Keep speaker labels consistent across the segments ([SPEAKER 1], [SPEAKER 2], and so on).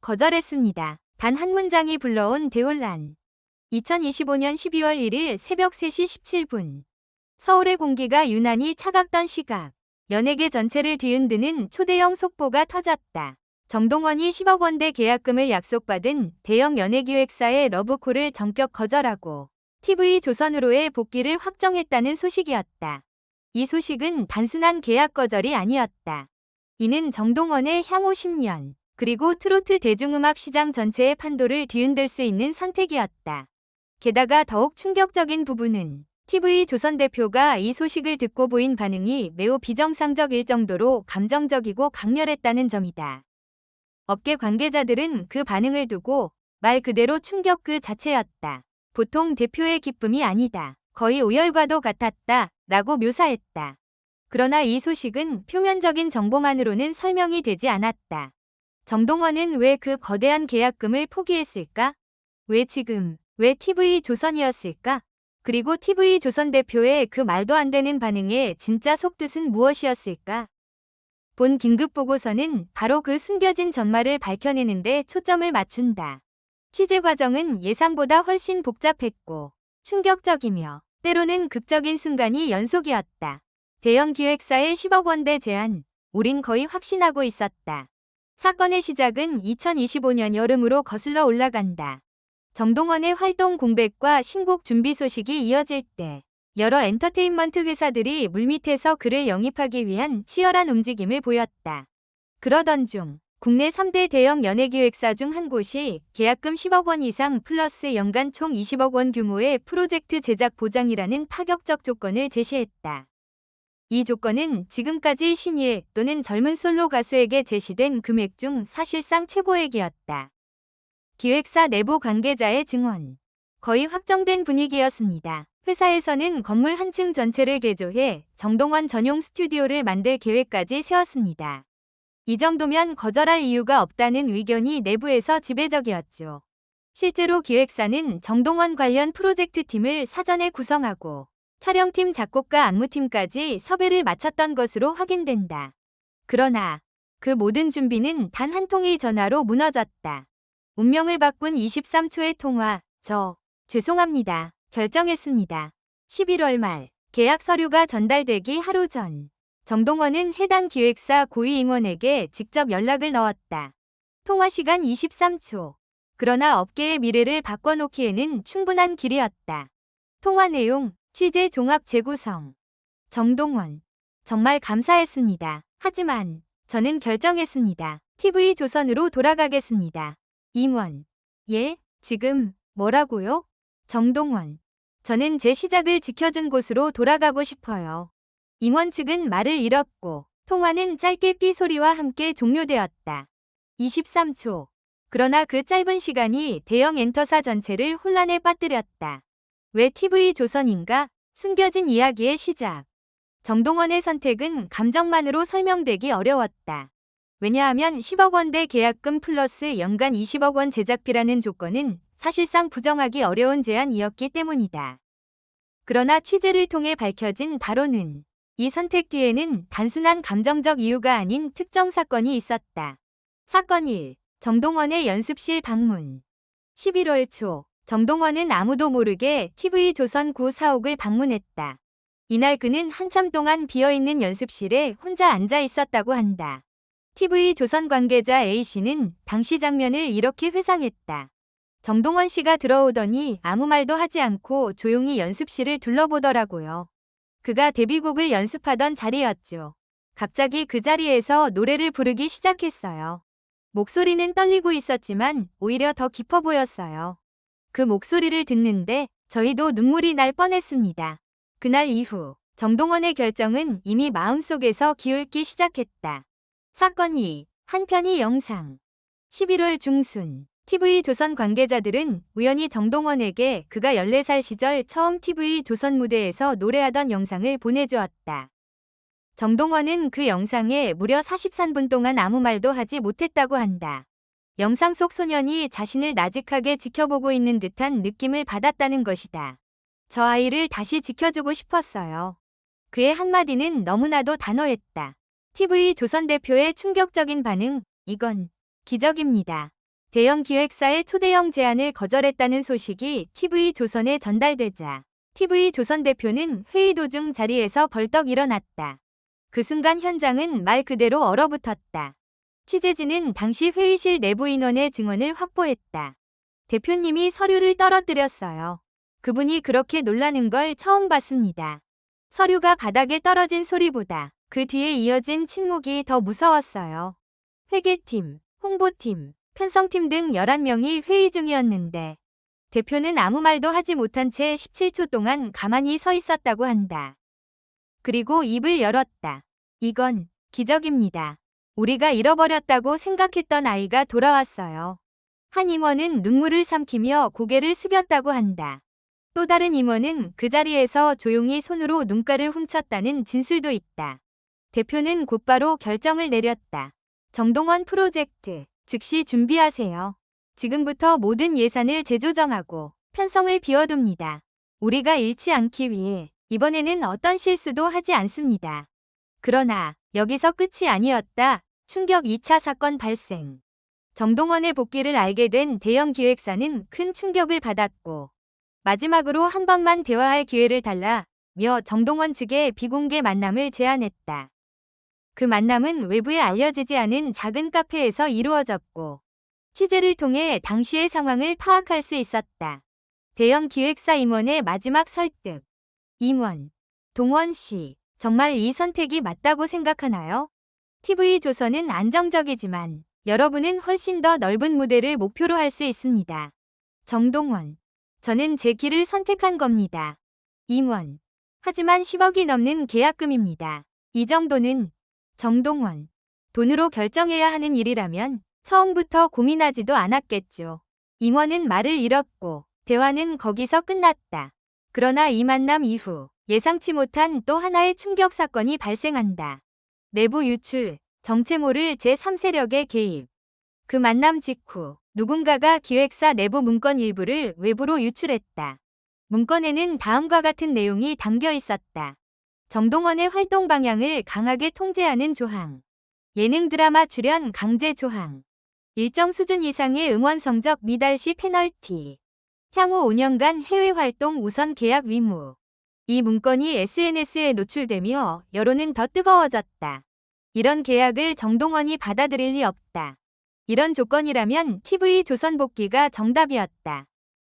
[SPEAKER 1] 거절했습니다. 단 한 문장이 불러온 대혼란. 2025년 12월 1일 새벽 3시 17분. 서울의 공기가 유난히 차갑던 시각. 연예계 전체를 뒤흔드는 초대형 속보가 터졌다. 정동원이 10억 원대 계약금을 약속받은 대형 연예기획사의 러브콜을 전격 거절하고 TV조선으로의 복귀를 확정했다는 소식이었다. 이 소식은 단순한 계약 거절이 아니었다. 이는 정동원의 향후 10년, 그리고 트로트 대중음악 시장 전체의 판도를 뒤흔들 수 있는 선택이었다. 게다가 더욱 충격적인 부분은 TV조선 대표가 이 소식을 듣고 보인 반응이 매우 비정상적일 정도로 감정적이고 강렬했다는 점이다. 업계 관계자들은 그 반응을 두고 말 그대로 충격 그 자체였다. 보통 대표의 기쁨이 아니다. 거의 오열과도 같았다. 라고 묘사했다. 그러나 이 소식은 표면적인 정보만으로는 설명이 되지 않았다. 정동원은 왜 그 거대한 계약금을 포기했을까? 왜 지금? 왜 TV조선이었을까? 그리고 TV조선 대표의 그 말도 안 되는 반응의 진짜 속뜻은 무엇이었을까? 본 긴급보고서는 바로 그 숨겨진 전말을 밝혀내는데 초점을 맞춘다. 취재 과정은 예상보다 훨씬 복잡했고 충격적이며 때로는 극적인 순간이 연속이었다. 대형 기획사의 10억 원대 제안, 우린 거의 확신하고 있었다. 사건의 시작은 2025년 여름으로 거슬러 올라간다. 정동원의 활동 공백과 신곡 준비 소식이 이어질 때 여러 엔터테인먼트 회사들이 물밑에서 그를 영입하기 위한 치열한 움직임을 보였다. 그러던 중 국내 3대 대형 연예기획사 중 한 곳이 계약금 10억 원 이상 플러스 연간 총 20억 원 규모의 프로젝트 제작 보장이라는 파격적 조건을 제시했다. 이 조건은 지금까지 신예 또는 젊은 솔로 가수에게 제시된 금액 중 사실상 최고액이었다. 기획사 내부 관계자의 증언. 거의 확정된 분위기였습니다. 회사에서는 건물 한 층 전체를 개조해 정동원 전용 스튜디오를 만들 계획까지 세웠습니다. 이 정도면 거절할 이유가 없다는 의견이 내부에서 지배적이었죠. 실제로 기획사는 정동원 관련 프로젝트 팀을 사전에 구성하고 촬영팀, 작곡가, 안무팀까지 섭외를 마쳤던 것으로 확인된다. 그러나 그 모든 준비는 단 한 통의 전화로 무너졌다. 운명을 바꾼 23초의 통화. 죄송합니다. 결정했습니다. 11월 말 계약 서류가 전달되기 하루 전 정동원은 해당 기획사 고위 임원에게 직접 연락을 넣었다. 통화 시간 23초. 그러나 업계의 미래를 바꿔놓기에는 충분한 길이었다. 통화 내용, 취재 종합 재구성. 정동원. 정말 감사했습니다. 하지만 저는 결정했습니다. TV조선으로 돌아가겠습니다. 임원. 예? 지금 뭐라고요? 정동원. 저는 제 시작을 지켜준 곳으로 돌아가고 싶어요. 임원 측은 말을 잃었고 통화는 짧게 삐 소리와 함께 종료되었다. 23초. 그러나 그 짧은 시간이 대형 엔터사 전체를 혼란에 빠뜨렸다. 왜 TV조선인가? 숨겨진 이야기의 시작. 정동원의 선택은 감정만으로 설명되기 어려웠다. 왜냐하면 10억 원대 계약금 플러스 연간 20억 원 제작비라는 조건은 사실상 부정하기 어려운 제안이었기 때문이다. 그러나 취재를 통해 밝혀진 바로는 이 선택 뒤에는 단순한 감정적 이유가 아닌 특정 사건이 있었다. 사건 1. 정동원의 연습실 방문. 11월 초 정동원은 아무도 모르게 TV조선 구 사옥을 방문했다. 이날 그는 한참 동안 비어있는 연습실에 혼자 앉아 있었다고 한다. TV조선 관계자 A씨는 당시 장면을 이렇게 회상했다. 정동원 씨가 들어오더니 아무 말도 하지 않고 조용히 연습실을 둘러보더라고요. 그가 데뷔곡을 연습하던 자리였죠. 갑자기 그 자리에서 노래를 부르기 시작했어요. 목소리는 떨리고 있었지만 오히려 더 깊어 보였어요. 그 목소리를 듣는데 저희도 눈물이 날 뻔했습니다. 그날 이후 정동원의 결정은 이미 마음속에서 기울기 시작했다. 사건 2. 한편의 영상. 11월 중순 TV조선 관계자들은 우연히 정동원에게 그가 14살 시절 처음 TV조선 무대에서 노래하던 영상을 보내주었다. 정동원은 그 영상에 무려 43분 동안 아무 말도 하지 못했다고 한다. 영상 속 소년이 자신을 나직하게 지켜보고 있는 듯한 느낌을 받았다는 것이다. 저 아이를 다시 지켜주고 싶었어요. 그의 한마디는 너무나도 단호했다. TV조선 대표의 충격적인 반응, 이건 기적입니다. 대형 기획사의 초대형 제안을 거절했다는 소식이 TV조선에 전달되자 TV조선 대표는 회의 도중 자리에서 벌떡 일어났다. 그 순간 현장은 말 그대로 얼어붙었다. 취재진은 당시 회의실 내부 인원의 증언을 확보했다. 대표님이 서류를 떨어뜨렸어요. 그분이 그렇게 놀라는 걸 처음 봤습니다. 서류가 바닥에 떨어진 소리보다 그 뒤에 이어진 침묵이 더 무서웠어요. 회계팀, 홍보팀, 편성팀 등 11명이 회의 중이었는데 대표는 아무 말도 하지 못한 채 17초 동안 가만히 서 있었다고 한다. 그리고 입을 열었다. 이건 기적입니다. 우리가 잃어버렸다고 생각했던 아이가 돌아왔어요. 한 임원은 눈물을 삼키며 고개를 숙였다고 한다. 또 다른 임원은 그 자리에서 조용히 손으로 눈가를 훔쳤다는 진술도 있다. 대표는 곧바로 결정을 내렸다. 정동원 프로젝트, 즉시 준비하세요. 지금부터 모든 예산을 재조정하고 편성을 비워둡니다. 우리가 잃지 않기 위해 이번에는 어떤 실수도 하지 않습니다. 그러나 여기서 끝이 아니었다. 충격 2차 사건 발생. 정동원의 복귀를 알게 된 대형 기획사는 큰 충격을 받았고 마지막으로 한 번만 대화할 기회를 달라며 정동원 측에 비공개 만남을 제안했다. 그 만남은 외부에 알려지지 않은 작은 카페에서 이루어졌고 취재를 통해 당시의 상황을 파악할 수 있었다. 대형 기획사 임원의 마지막 설득. 임원, 동원 씨, 정말 이 선택이 맞다고 생각하나요? TV조선은 안정적이지만 여러분은 훨씬 더 넓은 무대를 목표로 할 수 있습니다. 정동원, 저는 제 길을 선택한 겁니다. 임원, 하지만 10억이 넘는 계약금입니다. 이 정도는 정동원, 돈으로 결정해야 하는 일이라면 처음부터 고민하지도 않았겠죠. 임원은 말을 잃었고 대화는 거기서 끝났다. 그러나 이 만남 이후 예상치 못한 또 하나의 충격 사건이 발생한다. 내부 유출, 정체 모를 제3세력의 개입. 그 만남 직후 누군가가 기획사 내부 문건 일부를 외부로 유출했다. 문건에는 다음과 같은 내용이 담겨 있었다. 정동원의 활동 방향을 강하게 통제하는 조항. 예능 드라마 출연 강제 조항. 일정 수준 이상의 응원 성적 미달 시 페널티. 향후 5년간 해외 활동 우선 계약 의무. 이 문건이 SNS에 노출되며 여론은 더 뜨거워졌다. 이런 계약을 정동원이 받아들일 리 없다. 이런 조건이라면 TV조선 복귀가 정답이었다.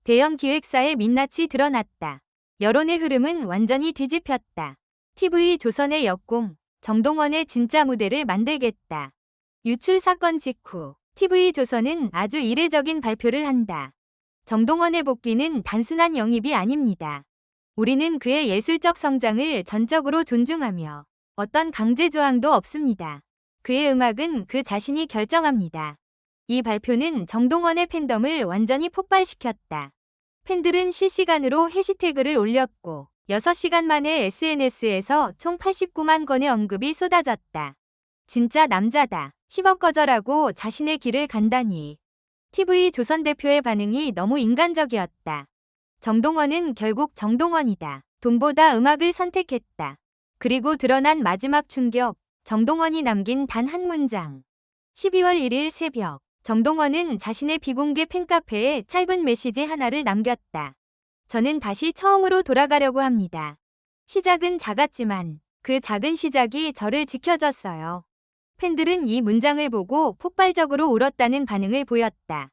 [SPEAKER 1] 대형 기획사의 민낯이 드러났다. 여론의 흐름은 완전히 뒤집혔다. TV조선의 역공, 정동원의 진짜 무대를 만들겠다. 유출 사건 직후 TV조선은 아주 이례적인 발표를 한다. 정동원의 복귀는 단순한 영입이 아닙니다. 우리는 그의 예술적 성장을 전적으로 존중하며 어떤 강제 조항도 없습니다. 그의 음악은 그 자신이 결정합니다. 이 발표는 정동원의 팬덤을 완전히 폭발시켰다. 팬들은 실시간으로 해시태그를 올렸고 6시간 만에 SNS에서 총 89만 건의 언급이 쏟아졌다. 진짜 남자다. 10억 거절하고 자신의 길을 간다니. TV조선 대표의 반응이 너무 인간적이었다. 정동원은 결국 정동원이다. 돈보다 음악을 선택했다. 그리고 드러난 마지막 충격, 정동원이 남긴 단 한 문장. 12월 1일 새벽, 정동원은 자신의 비공개 팬카페에 짧은 메시지 하나를 남겼다. 저는 다시 처음으로 돌아가려고 합니다. 시작은 작았지만 그 작은 시작이 저를 지켜줬어요. 팬들은 이 문장을 보고 폭발적으로 울었다는 반응을 보였다.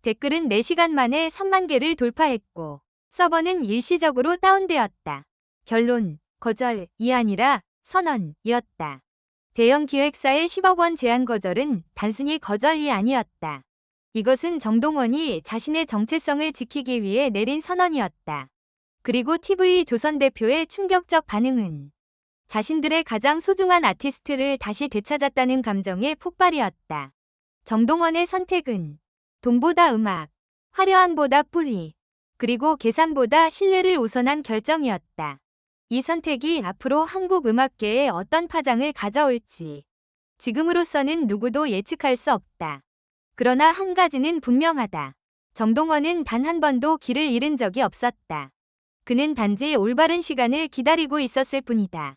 [SPEAKER 1] 댓글은 4시간 만에 3만 개를 돌파했고 서버는 일시적으로 다운되었다. 결론, 거절이 아니라 선언이었다. 대형 기획사의 10억 원 제안 거절은 단순히 거절이 아니었다. 이것은 정동원이 자신의 정체성을 지키기 위해 내린 선언이었다. 그리고 TV조선 대표의 충격적 반응은 자신들의 가장 소중한 아티스트를 다시 되찾았다는 감정의 폭발이었다. 정동원의 선택은 돈보다 음악, 화려함보다 뿌리, 그리고 계산보다 신뢰를 우선한 결정이었다. 이 선택이 앞으로 한국 음악계에 어떤 파장을 가져올지 지금으로서는 누구도 예측할 수 없다. 그러나 한 가지는 분명하다. 정동원은 단 한 번도 길을 잃은 적이 없었다. 그는 단지 올바른 시간을 기다리고 있었을 뿐이다.